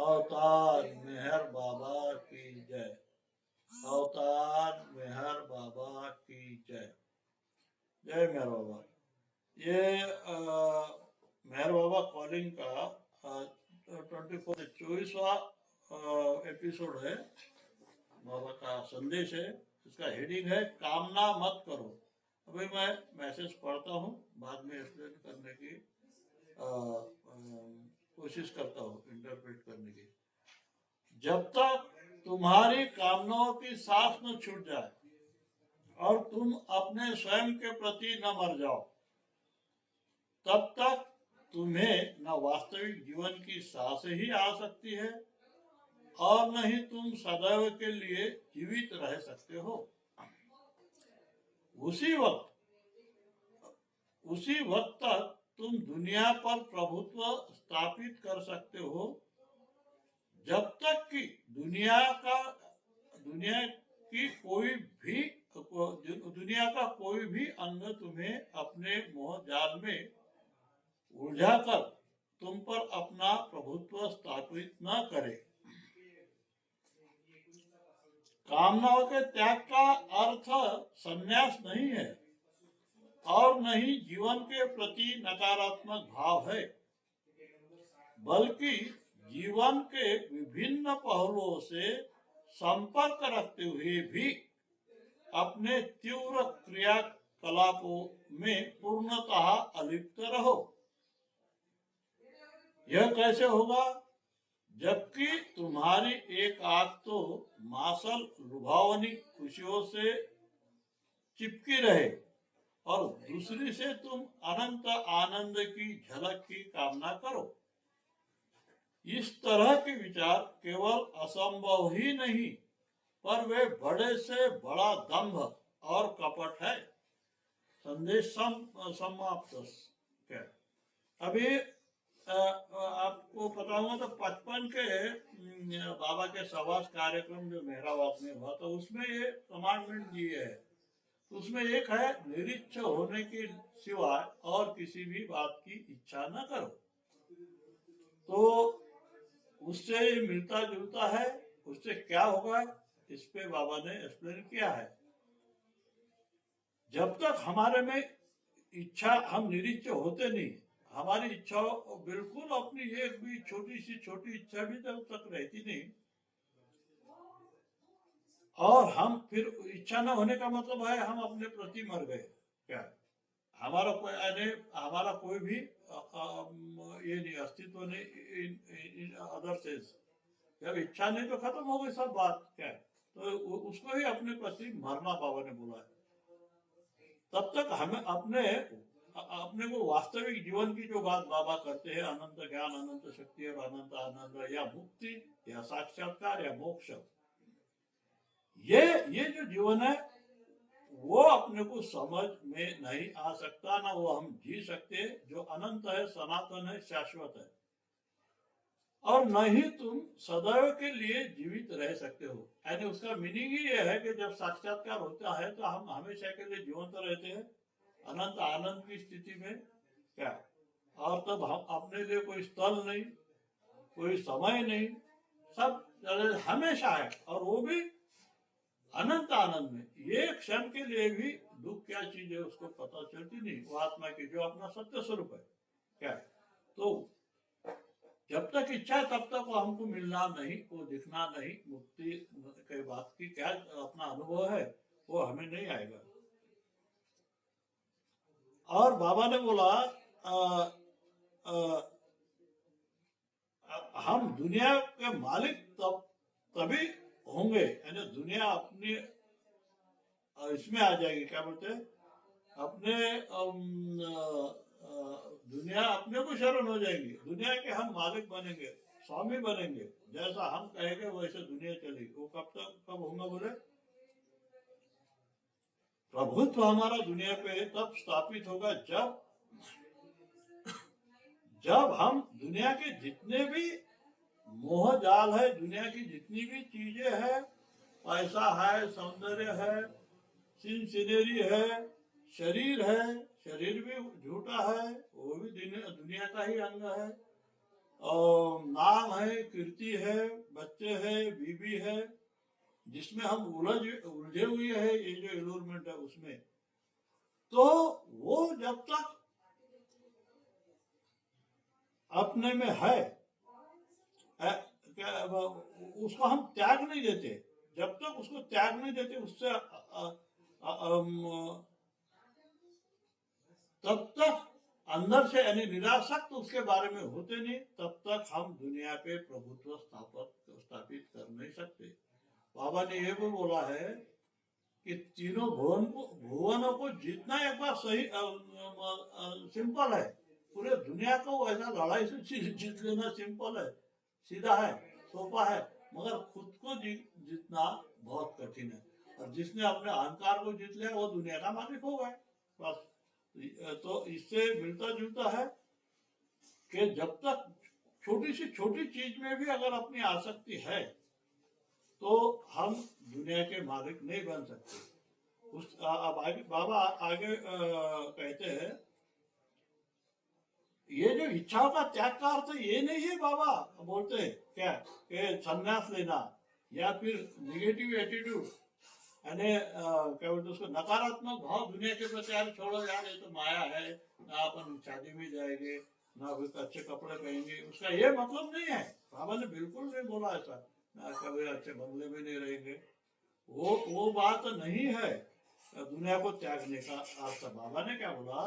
अवतार मेहर बाबा की जय। अवतार मेहर बाबा की जय। जय मेहर बाबा। ये मेहर बाबा कॉलिंग का 24वां एपिसोड है। बाबा का संदेश है। इसका हेडिंग है कामना मत करो। अभी मैं मैसेज पढ़ता हूँ, बाद में एक्सप्लेन करने की कोशिश करता हूँ, इंटरप्रेट करने की। जब तक तुम्हारी कामनाओं की सांस न छूट जाए और तुम अपने स्वयं के प्रति न मर जाओ, तब तक तुम्हें न वास्तविक जीवन की सांस ही आ सकती है और न ही तुम सदैव के लिए जीवित रह सकते हो। उसी वक्त तक तुम दुनिया पर प्रभुत्व स्थापित कर सकते हो जब तक कि दुनिया का कोई भी अंग तुम्हें अपने मोह जाल में उलझाकर तुम पर अपना प्रभुत्व स्थापित न करे। कामनाओं के त्याग का अर्थ संन्यास नहीं है और न ही जीवन के प्रति नकारात्मक भाव है, बल्कि जीवन के विभिन्न पहलुओं से संपर्क रखते हुए भी अपने तीव्र क्रियाकलापों में पूर्णतः अलिप्त रहो। यह कैसे होगा? जबकि तुम्हारी एक आंख तो मासल लुभावनी खुशियों से चिपकी रहे और दूसरी से तुम अनंत आनंद की झलक की कामना करो। इस तरह के विचार केवल असंभव ही नहीं, पर वे बड़े से बड़ा दंभ और कपट है। संदेश समाप्त। अभी आपको पता होगा तो 55 के बाबा के सवास कार्यक्रम जो मेहराबाद में हुआ था, उसमें ये कमांडमेंट दिए है। उसमें एक है निरीच्छ होने के सिवाय और किसी भी बात की इच्छा न करो। तो उससे मिलता जुलता है। उससे क्या होगा, इस पे बाबा ने एक्सप्लेन किया है। जब तक हमारे में इच्छा, हम निरीच्छ होते नहीं, हमारी इच्छा बिल्कुल अपनी एक भी छोटी इच्छा भी जब तक रहती नहीं, और हम फिर इच्छा न होने का मतलब है हम अपने प्रति मर गए। क्या हमारा कोई भी ये नहीं, अस्तित्व नहीं अदर सेंस। जब इच्छा नहीं तो खत्म हो गई सब बात। क्या तो उसको ही अपने प्रति मरना बाबा ने बोला है। तब तक हमें अपने को वास्तविक जीवन की जो बात बाबा करते हैं, अनंत ज्ञान, अनंत शक्ति और अनंत आनंद, या मुक्ति या साक्षात्कार या मोक्ष, ये जो जीवन है वो अपने को समझ में नहीं आ सकता, ना वो हम जी सकते, जो अनंत है, सनातन है, शाश्वत है। और न ही तुम सदैव के लिए जीवित रह सकते हो। यानी उसका मीनिंग ही ये है कि जब साक्षात्कार होता है तो हम हमेशा के लिए जीवंत रहते हैं अनंत आनंद की स्थिति में। क्या और तब हम अपने लिए कोई स्थल नहीं, कोई समय नहीं, सब हमेशा है, और वो भी अनंत आनंद में। ये क्षण के लिए भी दुख क्या चीज है उसको पता चलती नहीं, वो आत्मा की जो अपना सत्य स्वरूप है। क्या तो जब तक इच्छा है तब तक वो हमको मिलना नहीं, वो दिखना नहीं। मुक्ति के बात की क्या अपना अनुभव है वो हमें नहीं आएगा। और बाबा ने बोला हम दुनिया के मालिक तभी होंगे, यानी दुनिया अपनी इसमें आ जाएगी, क्या बोलते हैं, अपने दुनिया अपने को शरण हो जाएगी। दुनिया के हम मालिक बनेंगे, स्वामी बनेंगे, जैसा हम कहेंगे वैसे दुनिया चलेगी। वो कब होगा बोले? प्रभुत्व हमारा दुनिया पे तब स्थापित होगा जब हम दुनिया के जितने भी मोह जाल है, दुनिया की जितनी भी चीजें है, पैसा है, सौंदर्य है, सिनेरी है, शरीर है, शरीर भी झूठा है, वो भी दुनिया का ही अंग है, नाम है, कीर्ति है, बच्चे है, बीबी है, जिसमें हम उलझे हुए हैं, ये जो एनरोलमेंट है उसमें, तो वो जब तक अपने में है, उसको हम त्याग नहीं देते। जब तक उसको त्याग नहीं देते, उससे तब तक अंदर से यानी निरासक्त उसके बारे में होते नहीं, तब तक हम दुनिया पे प्रभुत्व स्थापित कर नहीं सकते। बाबा ने ये भी बोला है कि तीनों भुवनों को जीतना एक बार सही सिंपल है, पूरे दुनिया को ऐसा लड़ाई से जीत लेना सिंपल है, सीधा है, सोपा है, मगर खुद को जीतना बहुत कठिन है। और जिसने अपने अहंकार को जीत लिया वो दुनिया का मालिक हो गए बस। तो इससे मिलता जुलता है कि जब तक छोटी से छोटी चीज में भी अगर अपनी आसक्ति है तो हम दुनिया के मालिक नहीं बन सकते। अब आगे बाबा आगे कहते हैं, ये जो इच्छाओं का त्याग का अर्थ ये नहीं है, बाबा बोलते हैं क्या कि संन्यास लेना या फिर निगेटिव एटीट्यूड, यानी क्या बोलते उसको नकारात्मक भाव दुनिया के प्रति, यार छोड़ो यार ये तो माया है, ना अपन शादी में जाएंगे, ना कोई अच्छे कपड़े पहनेंगे, उसका ये मतलब नहीं है। बाबा ने बिल्कुल नहीं बोला ऐसा, ना कभी अच्छे बंगले में नहीं रहेंगे, वो बात नहीं है दुनिया को त्यागने का अर्थ। बाबा ने क्या बोला,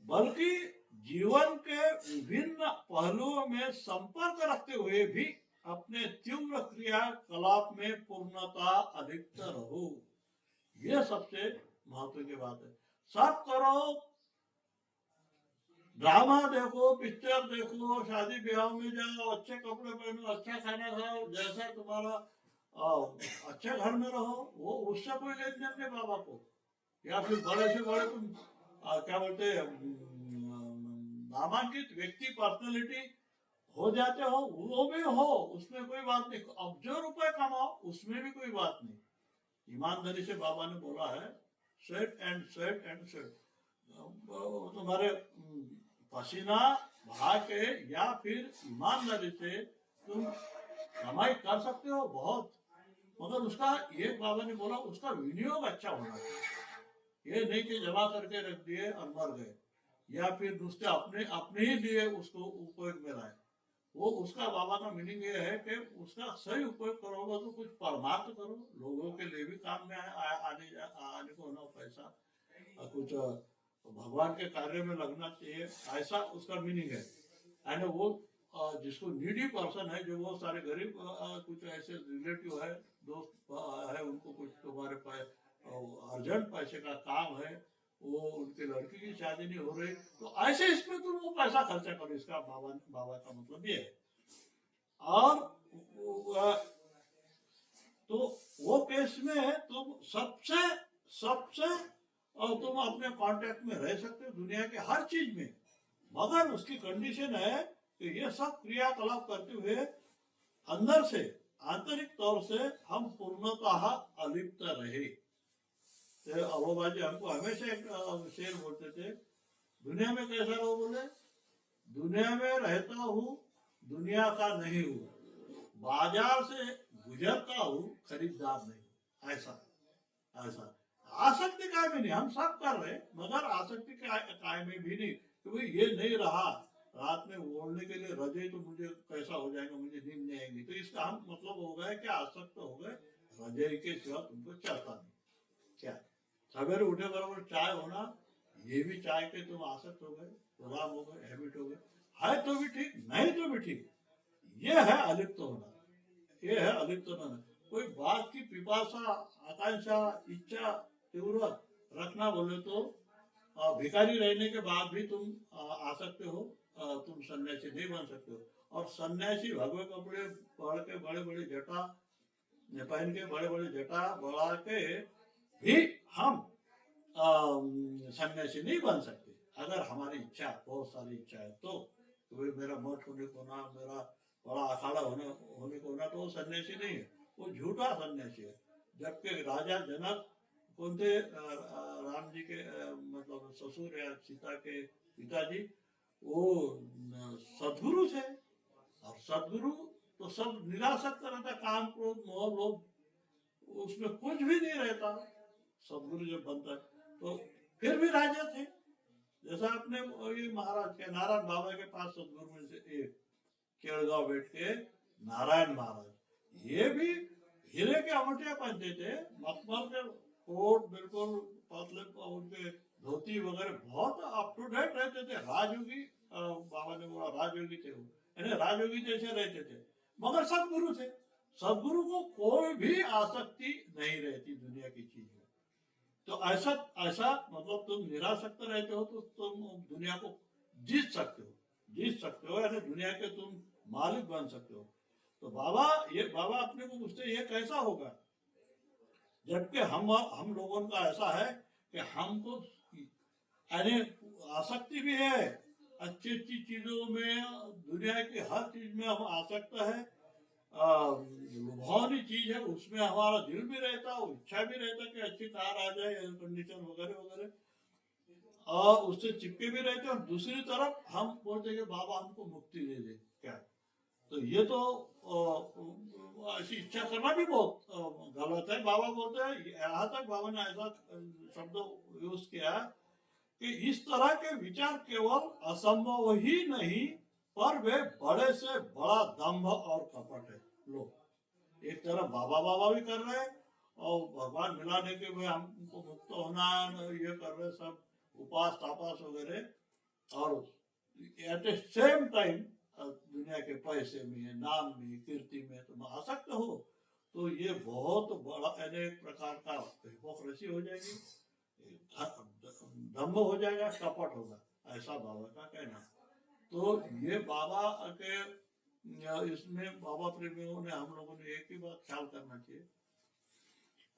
बल्कि जीवन के विभिन्न पहलुओं में संपर्क रखते हुए भी अपने तीव्र क्रियाकलाप में पूर्णता अधिकत रहो। यह सबसे महत्व की बात है। सब करो, ड्रामा देखो, पिक्चर देखो, शादी ब्याह में जाओ, अच्छे कपड़े पहनो, अच्छा खाना खाओ, जैसा तुम्हारा अच्छे घर में रहो, वो उससे कोई लेन देन नहीं बाबा को। या फिर बड़े से बड़े तुम क्या बोलते नामांकित व्यक्ति, पर्सनैलिटी हो जाते हो, वो भी हो, उसमें कोई बात नहीं। अब जो रुपए कमाओ उसमें भी कोई बात नहीं। ईमानदारी से बाबा ने बोला है, sweat and sweat and sweat, तुम्हारे पसीना बहा के या फिर ईमानदारी से तुम कमाई कर सकते हो बहुत, मगर उसका ये बाबा ने बोला उसका विनियोग अच्छा होना चाहिए। ये नहीं कि जमा करके रख दिए और मर गए, या फिर दूसरे अपने अपने ही लिए उसको उपयोग में लाए। वो उसका बाबा का मीनिंग ये है कि उसका सही उपयोग करोगे तो कुछ परमार्थ करो, लोगों के लिए भी काम में आने को होना पैसा, कुछ भगवान के कार्य में लगना चाहिए, ऐसा उसका मीनिंग है। यानी वो जिसको नीडी पर्सन है, जो वो सारे गरीब कुछ ऐसे रिलेटिव है, दोस्त है, उनको कुछ तुम्हारे अर्जेंट पैसे का काम है, वो उनके लड़की की शादी नहीं हो रही, तो ऐसे इसमें तुम वो पैसा खर्चा करो, इसका बाबा का मतलब ये है। और तो वो केस में तुम सबसे और तुम अपने कांटेक्ट में रह सकते हो दुनिया के हर चीज में, मगर उसकी कंडीशन है कि ये सब क्रियाकलाप करते हुए अंदर से, आंतरिक तौर से हम पूर्णतः अलिप्त रहे। अबोबा जी हमको हमेशा एक शेर बोलते थे, दुनिया में कैसा रहो, बोले दुनिया में रहता हूँ, दुनिया का नहीं हूँ, बाजार से गुजरता हूँ, खरीदार नहीं। ऐसा ऐसा आसक्ति काय में नहीं, हम सब कर रहे, मगर आसक्ति काय में भी नहीं, क्योंकि ये नहीं रहा रात में ओढ़ने के लिए रजे तो मुझे कैसा हो जाएगा, मुझे नींद नहीं आएगी, तो इसका हम मतलब हो गया कि आसक्त हो गए, रजे के सिवा तुमको चलता नहीं। क्या सवेरे उठे बराबर चाय होना, ये भी चाय के तुम आसक्त हो गए, गुलाम हो गए, हैबिट हो गए, है तो भी ठीक, नहीं तो भी ठीक। ये है अलिप्त होना, ये है अलिप्त होना। कोई बात की पिपासा, आकांक्षा, इच्छा तीव्र रखना बोले तो भिखारी रहने के बाद भी तुम आ सकते हो, तुम सन्यासी नहीं बन सकते हो। और सन्यासी भगवे कपड़े पहन के, बड़े बड़े जटा पहन के, बड़े बड़े जटा बढ़ा के भी हम सन्यासी नहीं बन सकते। अगर हमारी इच्छा, बहुत सारी इच्छा है तो मेरा मठ होने को ना, मेरा बड़ा अखाड़ा होने को ना, तो वो सन्यासी नहीं है, वो झूठा सन्यासी है। जबकि राजा जनक कौन थे, राम जी के मतलब ससुर या सीता के पिताजी, वो सदगुरु थे। और सदगुरु तो सब निरासक्त रहता, काम क्रोध मोह लोभ उसमें कुछ भी नहीं रहता। सदगुरु जब बनता है तो फिर भी राजा थे। जैसा आपने ये महाराज के नारायण बाबा के पास सदगुरु में से एक केड़गांव बैठ के नारायण महाराज, ये भी हीरे के अंगूठियां पहनते थे, मखमल के कोट बिल्कुल पतले, उनके धोती वगैरह बहुत अप टू डेट रहते थे। राजयोगी बाबा ने बोला राजयोगी थे वो, यानी राजयोगी जैसे रहते थे, मगर सदगुरु थे। सदगुरु को कोई भी आसक्ति नहीं रहती दुनिया की चीज में। तो ऐसा ऐसा मतलब तुम निरासक्त रहते हो तो तुम दुनिया को जीत सकते हो, यानी दुनिया के तुम मालिक बन सकते हो। तो बाबा अपने को पूछते ये कैसा होगा, जबकि हम लोगों का ऐसा है कि हमको यानी आसक्ति भी है अच्छी अच्छी चीजों में, दुनिया की हर चीज में हम आसक्त है, लुभावनी चीज है, उसमें हमारा दिल भी रहता, इच्छा भी रहता कि अच्छी कार आ जाए, एयर कंडीशन वगैरह वगैरह, और उससे चिपके भी रहते। और दूसरी तरफ हम बोलते कि बाबा हमको मुक्ति दे दे क्या। तो ये तो ऐसी इच्छा करना भी बहुत गलत है। बाबा बोलते हैं, यहाँ तक बाबा ने ऐसा शब्द यूज किया कि इस तरह के विचार केवल असंभव ही नहीं, पर वे बड़े से बड़ा दंभ और कपट है। लोग एक तरफ बाबा बाबा भी कर रहे हैं और भगवान मिलाने के हुए हमको मुक्त होना ये कर रहे, सब उपास तापास वगैरह, और एट ए सेम टाइम दुनिया के पैसे में, नाम में, कीर्ति में तुम आसक्त हो, तो ये बहुत बड़ा अनेक प्रकार का हिपोक्रेसी हो जाएगी, दम्भ हो जाएगा, कपट होगा, ऐसा बाबा का कहना। तो ये बाबा के इसमें बाबा प्रेमियों ने, हम लोगों ने एक ही बात ख्याल करना चाहिए,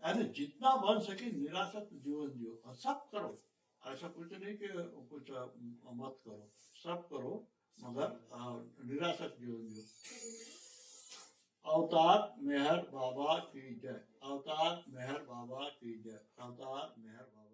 यानी जितना बन सके निरासक्त जीवन जियो, और सब करो, ऐसा कुछ नहीं कि कुछ मत करो, सब करो, मगर निरासक्त जीवन जियो। अवतार मेहर बाबा की जय, अवतार मेहर बाबा की जय, अवतार मेहर बाबा।